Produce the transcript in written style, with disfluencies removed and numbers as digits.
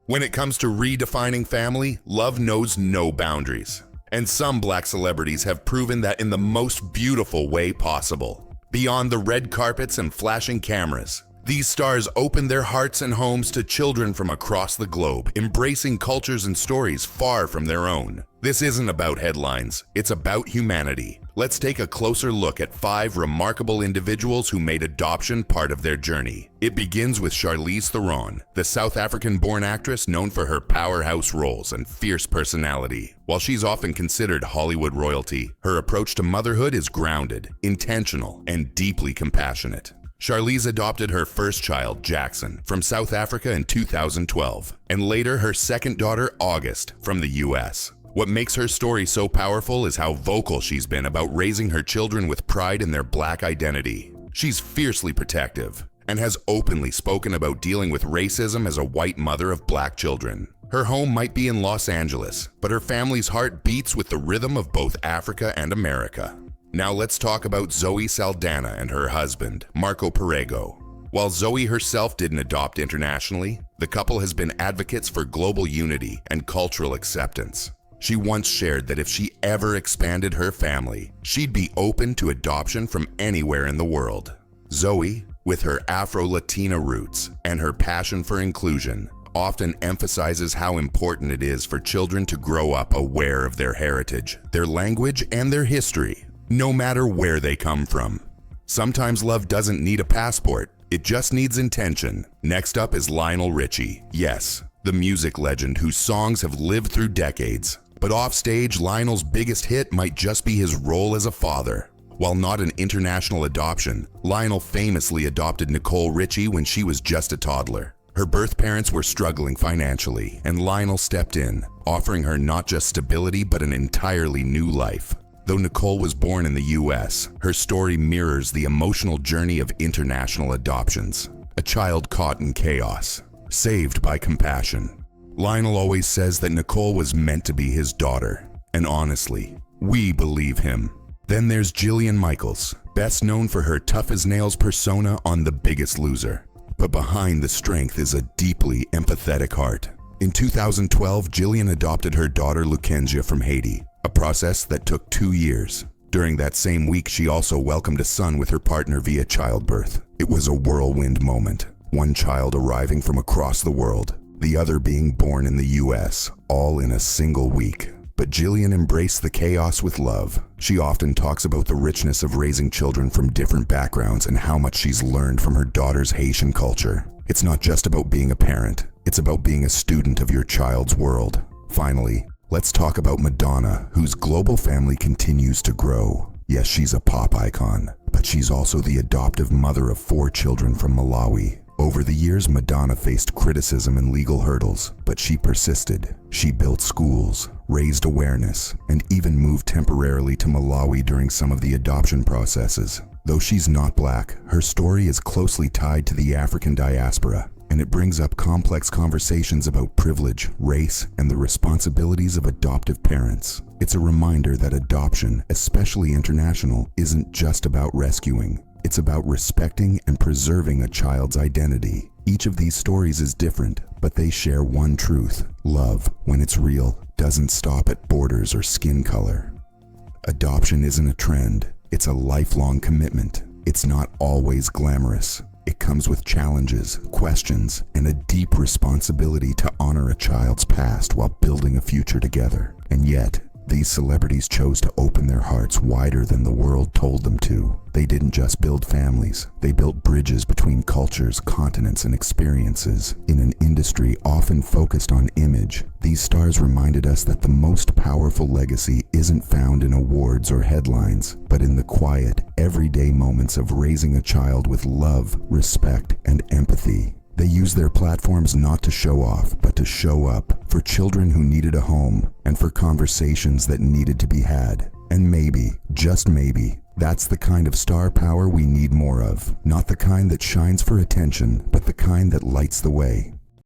When it comes to redefining family, love knows no boundaries. And some Black celebrities have proven that in the most beautiful way possible. Beyond the red carpets and flashing cameras, these stars open their hearts and homes to children from across the globe, embracing cultures and stories far from their own. This isn't about headlines, it's about humanity. Let's take a closer look at 5 remarkable individuals who made adoption part of their journey. It begins with Charlize Theron, the South African-born actress known for her powerhouse roles and fierce personality. While she's often considered Hollywood royalty, her approach to motherhood is grounded, intentional, and deeply compassionate. Charlize adopted her first child, Jackson, from South Africa in 2012, and later her second daughter, August, from the US. What makes her story so powerful is how vocal she's been about raising her children with pride in their Black identity. She's fiercely protective and has openly spoken about dealing with racism as a white mother of Black children. Her home might be in Los Angeles, but her family's heart beats with the rhythm of both Africa and America. Now let's talk about Zoe Saldana and her husband, Marco Perego. While Zoe herself didn't adopt internationally, the couple has been advocates for global unity and cultural acceptance. She once shared that if she ever expanded her family, she'd be open to adoption from anywhere in the world. Zoe, with her Afro-Latina roots and her passion for inclusion, often emphasizes how important it is for children to grow up aware of their heritage, their language, and their history, no matter where they come from. Sometimes love doesn't need a passport, it just needs intention. Next up is Lionel Richie. Yes, the music legend whose songs have lived through decades. But offstage, Lionel's biggest hit might just be his role as a father. While not an international adoption, Lionel famously adopted Nicole Richie when she was just a toddler. Her birth parents were struggling financially, and Lionel stepped in, offering her not just stability but an entirely new life. Though Nicole was born in the US, her story mirrors the emotional journey of international adoptions. A child caught in chaos, saved by compassion. Lionel always says that Nicole was meant to be his daughter, and honestly, we believe him. Then there's Jillian Michaels, best known for her tough-as-nails persona on The Biggest Loser. But behind the strength is a deeply empathetic heart. In 2012, Jillian adopted her daughter Lukensia from Haiti, a process that took 2 years. During that same week, she also welcomed a son with her partner via childbirth. It was a whirlwind moment, one child arriving from across the world, the other being born in the US, all in a single week. But Jillian embraced the chaos with love. She often talks about the richness of raising children from different backgrounds and how much she's learned from her daughter's Haitian culture. It's not just about being a parent, it's about being a student of your child's world. Finally, let's talk about Madonna, whose global family continues to grow. Yes, she's a pop icon, but she's also the adoptive mother of 4 children from Malawi. Over the years, Madonna faced criticism and legal hurdles, but she persisted. She built schools, raised awareness, and even moved temporarily to Malawi during some of the adoption processes. Though she's not Black, her story is closely tied to the African diaspora, and it brings up complex conversations about privilege, race, and the responsibilities of adoptive parents. It's a reminder that adoption, especially international, isn't just about rescuing. It's about respecting and preserving a child's identity. Each of these stories is different, but they share one truth. Love, when it's real, doesn't stop at borders or skin color. Adoption isn't a trend, it's a lifelong commitment. It's not always glamorous. It comes with challenges, questions, and a deep responsibility to honor a child's past while building a future together. And yet, these celebrities chose to open their hearts wider than the world told them to. They didn't just build families, they built bridges between cultures, continents, and experiences. In an industry often focused on image, these stars reminded us that the most powerful legacy isn't found in awards or headlines, but in the quiet, everyday moments of raising a child with love, respect, and empathy. They use their platforms not to show off, but to show up for children who needed a home and for conversations that needed to be had. And maybe, just maybe, that's the kind of star power we need more of. Not the kind that shines for attention, but the kind that lights the way.